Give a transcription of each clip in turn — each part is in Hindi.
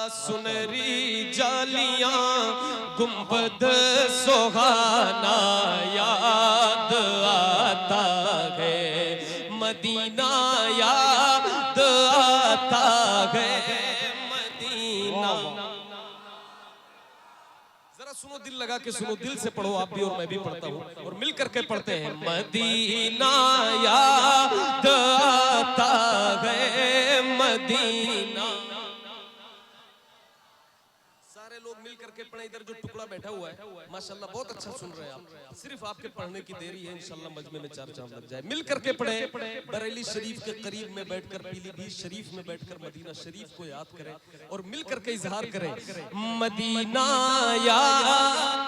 सुनहरी जालियां गुंबद सुहाना याद आता है, मदीना याद आता है, मदीना। जरा सुनो, दिल लगा के सुनो, दिल से पढ़ो आप भी और मैं भी पढ़ता हूँ और मिल करके पढ़ते हैं। मदीना याद आता है, मदीना। सारे लोग मिल करके पढ़े। इधर जो टुकड़ा बैठा हुआ है माशाल्लाह बहुत अच्छा सुन रहे हैं आप। सिर्फ आपके पढ़ने की देरी है, इंशाल्लाह मजमे में 4 चांद लग जाए। मिल करके पढ़े। बरेली शरीफ के करीब में बैठकर, पीलीभीत शरीफ में बैठकर मदीना शरीफ को याद करें और मिल करके इजहार करें, मदीना याद।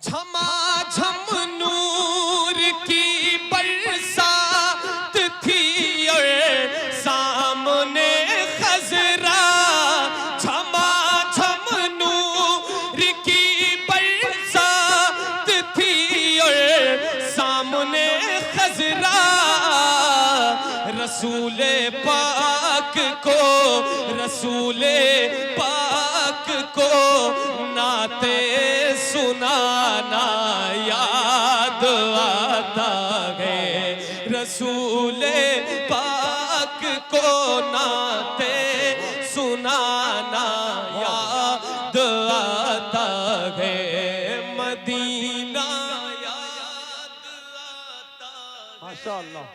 झमाझम नूर की बरसात थी और सामने खजरा। झमाझम नूर की बरसात थी और सामने खजरा। रसूले पाक को, रसूले पाक को नाते सुनाना याद आता है, रसूले पाक को नाते सुनाना याद आता है, मदीना याद आता है। माशाअल्लाह,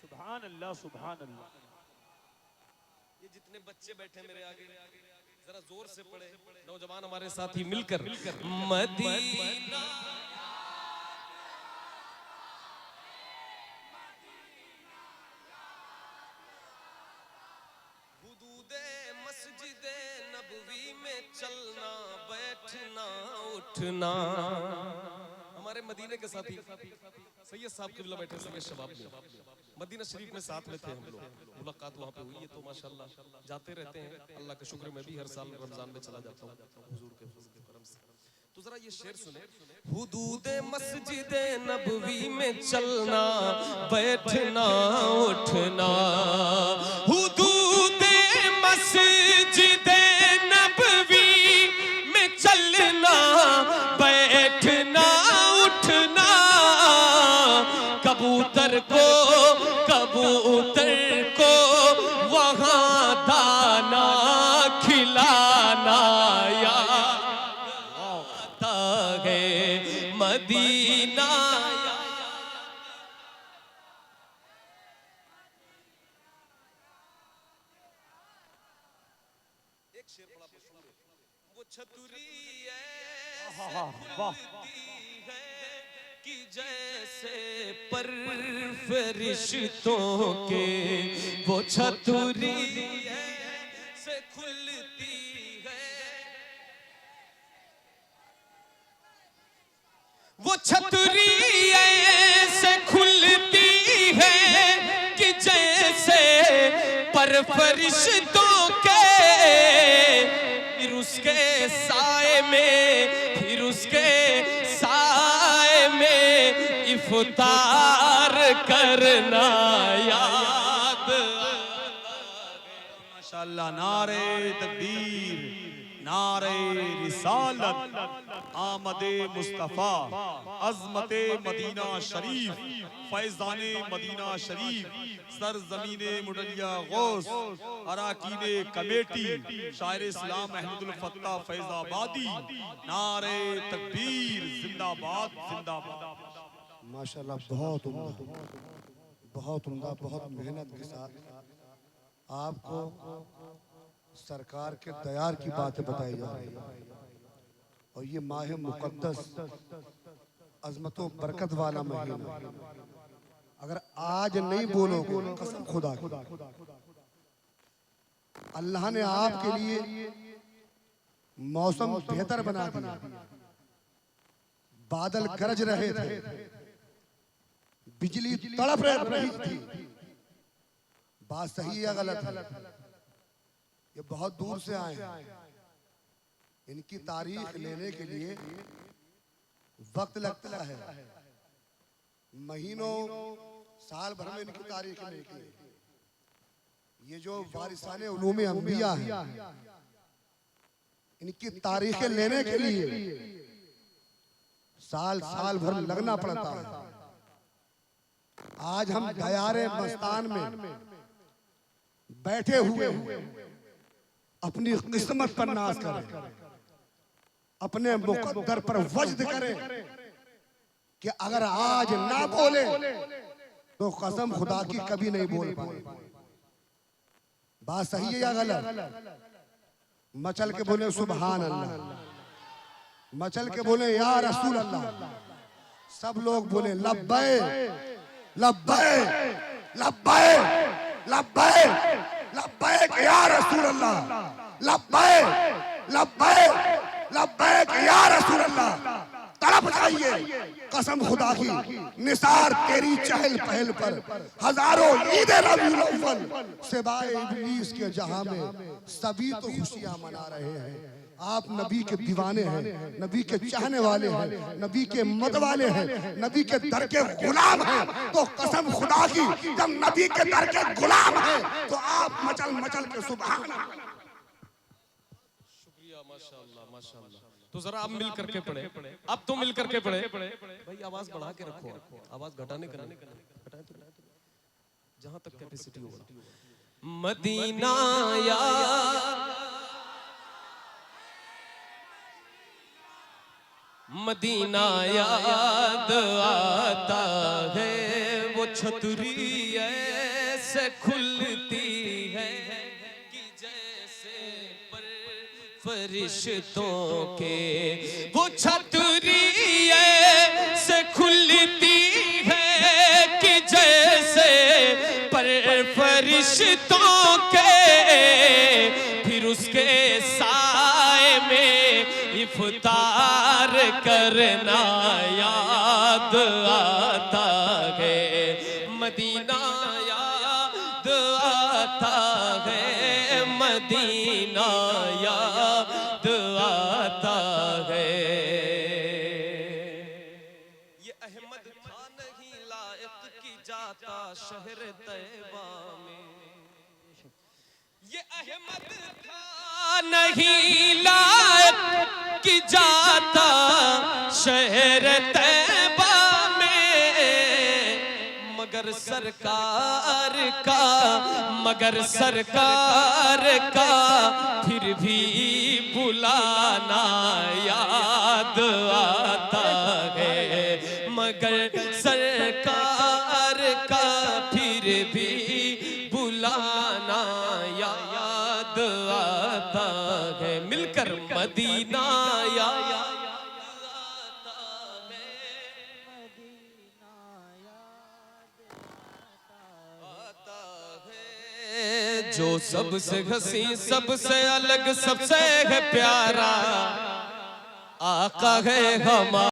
सुभान अल्लाह, सुभान अल्लाह। ये जितने बच्चे बैठे मेरे आगे जरा जोर से पढ़े, नौजवान हमारे साथ ही मिलकर, मदीना। हुदूदे मस्जिदे नबवी में चलना बैठना उठना। हमारे मदीने के साथी सैयद साहब किबला बैठे, सैयद शबाब में मदीना शरीफ में साथ में थे हम लोग। मुलाकात वहाँ पे हुई है तो माशाल्लाह जाते रहते हैं। अल्लाह का शुक्र, मैं भी हर साल रमजान में चला जाता हूँ हुजूर के करम से। तो जरा ये शेर सुने, हुदूदे मस्जिदे नबवी में चलना बैठना उठना। हुदूदे मस्जिदे नबवी में चलना बैठना उठना। कबूतर को, कबूतर को वहाँ दाना खिलाना याद आता है, मदीना। एक शेर बड़ा पसंद है, वो छतरी खुलती है कि जैसे पर फरिश्तों के। वो छतरी से खुलती है, वो छतरी से खुलती है कि जैसे पर फरिश्तों के। फिर उसके साए में, फिर उसके साए में इफ्तार करना याद। माशाअल्लाह, नारे तकबीर, नारे रिसालत, आमदे मुस्तफा, अज़मते मदीना शरीफ, फैज़ाने मदीना शरीफ, सरज़मीने मुडलिया गौस, अराकीने कमेटी, शायर इस्लाम अहमदुल फत्ता फैज़ाबादी। नारे तकबीर, जिंदाबाद जिंदाबाद। माशाल्लाह, बहुत उम्दा, बहुत उम्दा, बहुत मेहनत के साथ आपको सरकार के दयार की बातें बताई जा रही है। और ये माह मुकद्दस, अजमतों बरकत वाला महीना, अगर आज नहीं बोलोगे, कसम खुदा की, अल्लाह ने आपके लिए मौसम बेहतर बना दिया। बादल गरज रहे थे, बिजली तड़प रही थी। बात सही है गलत है? ये बहुत दूर से आए हैं, इनकी तारीख लेने के लिए वक्त लगता है, महीनों साल भर में इनकी तारीख निकली। ये जो वारिसाने उलूम अंबिया है, इनकी तारीखें लेने के लिए साल साल भर लगना पड़ता है। आज हम दयारे मस्तान में बैठे हुए अपनी किस्मत पर नाज करें, अपने मुकद्दर पर वज्द करें कि अगर आज ना बोले तो कसम खुदा की कभी नहीं बोल पाए। बात सही है या गलत? मचल के बोले सुभान अल्लाह, मचल के बोले या रसूल अल्लाह। सब लोग बोले लब्बैक लब्बैक लब्बैक लब्बैक लब्बैक या रसूल अल्लाह, लब्बैक लब्बैक लब्बैक या रसूल अल्लाह। तड़प जाइए कसम खुदा की, निसार तेरी चहल पहल पर हजारों ईदे रबीउल अव्वल सिवाय इब्लीस के जहां में सभी तो खुशियां मना रहे हैं। आप नबी के दीवाने हैं, नबी के चाहने वाले हैं, नबी के मत वाले हैं, नबी के दर के गुलाम हैं। तो कसम खुदा की, जब नबी के दर के गुलाम हैं तो आप मचल मचल के सुभान अल्लाह। शुक्रिया, माशाअल्लाह माशाअल्लाह। तो जरा आप मिल करके पढ़े, अब तो मिल करके पढ़े। भाई आवाज बढ़ा के रखो, आवाज घटाने का नहीं, घटाए तो जहां तक कैपेसिटी होगा। मदीना या मदीना याद आता है, वो छतरी ऐसे खुलती है कि जैसे पर फरिश्तों के, वो छतरी ऐसे खुलती है कि जैसे पर फरिश्तों के। फिर उसके साए में इफ्तार करना याद आता है। मदीना याद आता है, मदीना याद आता है। ये अहमद था नहीं लायक की जाता शहर तैबा में, ये अहमद था नहीं लायक की जाता शहर तैबा में, मगर सरकार का फिर भी बुलाना याद आता है। मगर सरकार का फिर भी बुलाना याद आता है। मिलकर मदीना याद आता है। जो सबसे हसी, सबसे अलग, सबसे है प्यारा आका है हमारा।